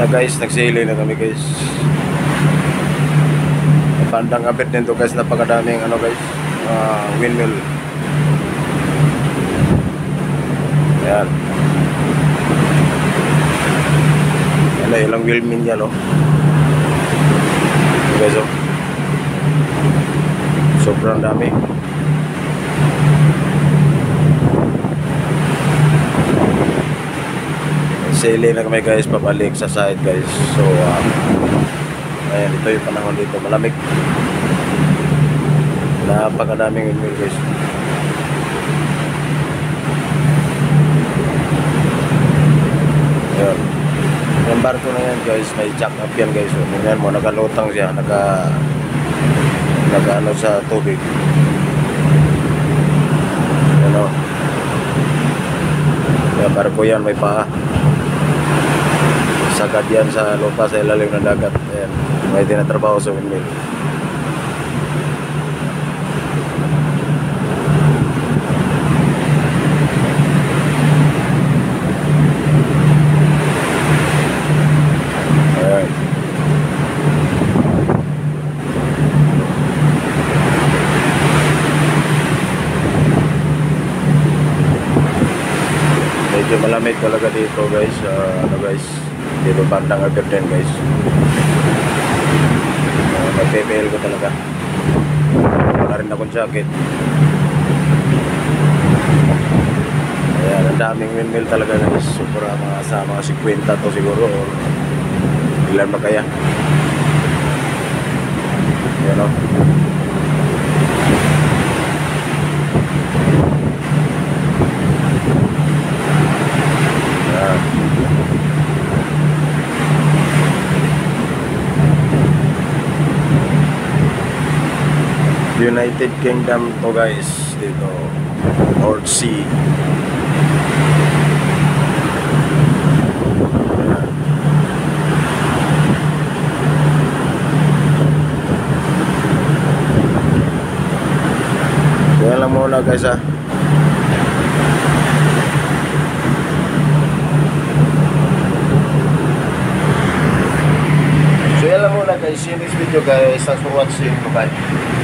na guys, nagsili na kami guys. Bandang kapit din to guys, napakadaming ano guys, windmill. Ayan. Yan na ilang windmill yan, oh. Guys, oh. Sobrang dami. Sili na kami guys, pabalik sa side guys. So ayan, ito yung panahon dito, malamig. Napakadaming windmill guys. Ayan. Yung barko na yan guys, may jack up yan guys. So, tingnan mo, nakalutang siya, naka-ano sa tubig. Ano? Yung barko yan, may paa. Sagad yan sa lupa, sa ilalim ng dagat. Ayan, may tinatrabaho sa windmill. Ayan. Medyo malamig talaga dito guys. Ano guys, dito bandang Aberdeen guys. Nag-PPL ko talaga. Wala rin akong jacket. Ayan, ang daming windmill talaga guys. Supra mga 50 to siguro, or ilan ba kaya. Ayan, o. Ayan. United Kingdom to guys, dito North Sea. Kaya lang muna guys ha. So yan lang muna guys, see you next video guys. Thanks for watching, bye bye.